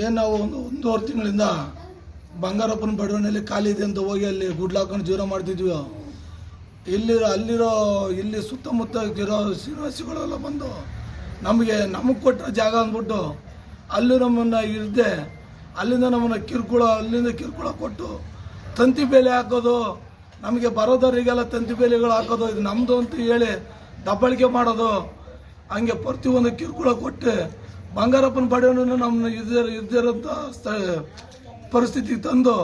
ಏನು ನಾವು ಒಂದೂವರೆ ತಿಂಗಳಿಂದ ಬಂಗಾರಪ್ಪನ ಬಡವಣೆಯಲ್ಲಿ ಖಾಲಿ ಇದೆ ಅಂತ ಹೋಗಿ ಅಲ್ಲಿ ಗುಡ್ಲಾಕೊಂಡು ಜೀವನ ಮಾಡ್ತಿದ್ವಿ. ಇಲ್ಲಿ ಸುತ್ತಮುತ್ತ ಇರೋ ಶ್ರೀನಿವಾಸಿಗಳೆಲ್ಲ ಬಂದು ನಮಗೆ ಕೊಟ್ಟ ಜಾಗ ಅಂದ್ಬಿಟ್ಟು ಅಲ್ಲಿ ನಮ್ಮನ್ನು ಇರದೆ ಅಲ್ಲಿಂದ ಕಿರುಕುಳ ಕೊಟ್ಟು ತಂತಿ ಬೇಲಿ ಹಾಕೋದು, ನಮಗೆ ಬರೋದವರಿಗೆಲ್ಲ ತಂತಿ ಬೇಲಿಗಳು ಹಾಕೋದು, ಇದು ನಮ್ಮದು ಅಂತ ಹೇಳಿ ದಬ್ಬಳಿಕೆ ಮಾಡೋದು, ಹಂಗೆ ಪ್ರತಿಯೊಂದು ಕಿರುಕುಳ ಕೊಟ್ಟು ಬಂಗಾರಪ್ಪನ ಬಡವನನ್ನು ನಮ್ಮನ್ನ ಇದ್ದಿರೋಂಥ ಪರಿಸ್ಥಿತಿಗೆ ತಂದು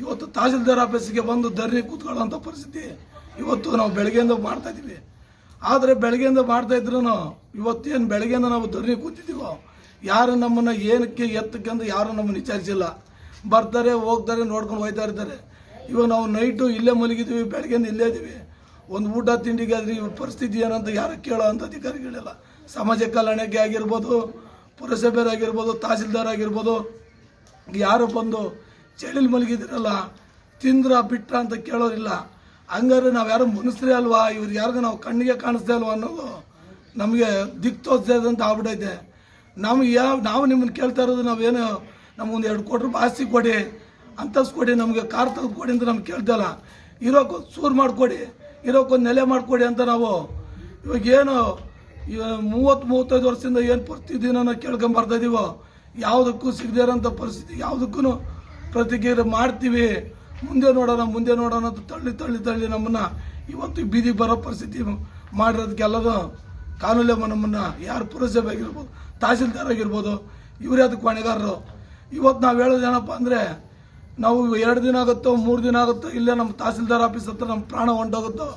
ಇವತ್ತು ತಹಸೀಲ್ದಾರ್ ಆಫೀಸಿಗೆ ಬಂದು ಧರಣಿ ಕೂತ್ಕೊಳ್ಳೋಂಥ ಪರಿಸ್ಥಿತಿ ಇವತ್ತು ನಾವು ಬೆಳಗ್ಗೆಯಿಂದ ಮಾಡ್ತಾಯಿದ್ದೀವಿ. ಆದರೆ ಬೆಳಗ್ಗೆಯಿಂದ ಮಾಡ್ತಾಯಿದ್ರು ಇವತ್ತೇನು ಬೆಳಗ್ಗೆಯಿಂದ ನಾವು ಧರಣಿ ಕೂತಿದ್ದೀವೋ ಯಾರು ನಮ್ಮನ್ನು ಏನಕ್ಕೆ ಎತ್ತಕ್ಕೆ ಅಂತ ಯಾರು ನಮ್ಮನ್ನು ವಿಚಾರಿಸಿಲ್ಲ. ಬರ್ತಾರೆ ಹೋಗ್ತಾರೆ ನೋಡ್ಕೊಂಡು ಹೋಗ್ತಾ ಇರ್ತಾರೆ. ಇವಾಗ ನಾವು ನೈಟು ಇಲ್ಲೇ ಮಲಗಿದ್ದೀವಿ, ಬೆಳಗ್ಗೆಯಿಂದ ಇಲ್ಲೇ ಇದ್ದೀವಿ. ಒಂದು ಊಟ ತಿಂಡಿಗೆ ಆದ್ರೆ ಇವ್ರ ಪರಿಸ್ಥಿತಿ ಏನಂತ ಯಾರು ಕೇಳೋ ಅಂಥ ಅಧಿಕಾರಿಗಳಿಲ್ಲ. ಸಮಾಜ ಕಲ್ಯಾಣಕ್ಕೆ ಆಗಿರ್ಬೋದು, ಪುರಸಭೆ ಆಗಿರ್ಬೋದು, ತಹಸೀಲ್ದಾರ್ ಆಗಿರ್ಬೋದು, ಯಾರು ಬಂದು ಚಳಿಲಿ ಮಲಗಿದಿರಲ್ಲ ತಿಂದ್ರ ಬಿಟ್ರ ಅಂತ ಕೇಳೋರಿಲ್ಲ. ಹಂಗಾರೆ ನಾವು ಯಾರು ಮನುಷ್ಯರೇ ಅಲ್ವಾ, ಇವ್ರು ಯಾರಿಗೂ ನಾವು ಕಣ್ಣಿಗೆ ಕಾಣಿಸ್ತಾ ಇಲ್ವಾ ಅನ್ನೋದು ನಮಗೆ ದಿಕ್ಕು ತೋರಿಸ್ದಂತ ಆಗ್ಬಿಟ್ಟೈತೆ. ನಾವು ನಿಮ್ಮನ್ನು ಕೇಳ್ತಾ ಇರೋದು ನಾವೇನು ನಮಗೊಂದು 2 ಕೋಟಿ ರೂಪಾಯಿ ಆಸ್ತಿ ಕೊಡಿ, ಅಂತಸ್ತು ಕೊಡಿ, ನಮಗೆ ಕಾರ್ ತೆಗೆದು ಕೊಡಿ ಅಂತ ನಮ್ಗೆ ಕೇಳ್ತಾಯಿಲ್ಲ. ಇರೋಕ್ಕೊಂದು ಸೂರು ಮಾಡಿಕೊಡಿ, ಇರೋಕ್ಕೊಂದು ನೆಲೆ ಮಾಡಿಕೊಡಿ ಅಂತ ನಾವು ಇವಾಗೇನು 30-35 ವರ್ಷದಿಂದ ಏನು ಪ್ರತಿದಿನ ಕೇಳ್ಕೊಂಬರ್ತಾ ಇದ್ದೀವೋ ಯಾವುದಕ್ಕೂ ಸಿಗದೇ ಇರೋಂಥ ಪರಿಸ್ಥಿತಿ, ಯಾವುದಕ್ಕೂ ಪ್ರತಿಕ್ರಿಯೆ ಮಾಡ್ತೀವಿ, ಮುಂದೆ ನೋಡೋಣ ಅಂತ ತಳ್ಳಿ ನಮ್ಮನ್ನು ಇವತ್ತು ಬೀದಿಗೆ ಬರೋ ಪರಿಸ್ಥಿತಿ ಮಾಡಿರೋದಕ್ಕೆಲ್ಲದು ಕಾನೂನು ನಮ್ಮನ್ನು ಯಾರು ಪುರಸಭೆ ಆಗಿರ್ಬೋದು, ತಹಸೀಲ್ದಾರ್ ಆಗಿರ್ಬೋದು, ಇವರೇ ಅದಕ್ಕೆ ಹೊಣೆಗಾರರು. ಇವತ್ತು ನಾವು ಹೇಳೋದು ಏನಪ್ಪ ಅಂದರೆ, ನಾವು 2 ದಿನ ಆಗುತ್ತೋ 3 ದಿನ ಆಗುತ್ತೋ ಇಲ್ಲೇ ನಮ್ಮ ತಹಸೀಲ್ದಾರ್ ಆಫೀಸ್ ಹತ್ರ ನಮ್ಮ ಪ್ರಾಣ ಹೊಂಟೋಗುತ್ತೋ,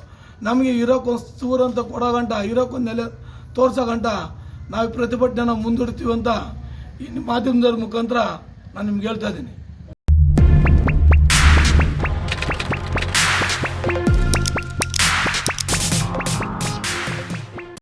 ನಮಗೆ ಇರೋಕ್ಕೊಂದು ಸೂರು ಅಂತ ಕೊಡೋ ಗಂಟ, ಇರೋಕ್ಕೊಂದು ನೆಲೆ ತೋರ್ಸೋ ಗಂಟ ನಾವು ಪ್ರತಿಭಟನೆ ಮುಂದೂಡ್ತೀವಿ ಅಂತ ಈ ಮಾಧ್ಯಮದವ್ರ ಮುಖಾಂತರ ನಾನು ನಿಮ್ಗೆ ಹೇಳ್ತಾ ಇದ್ದೀನಿ.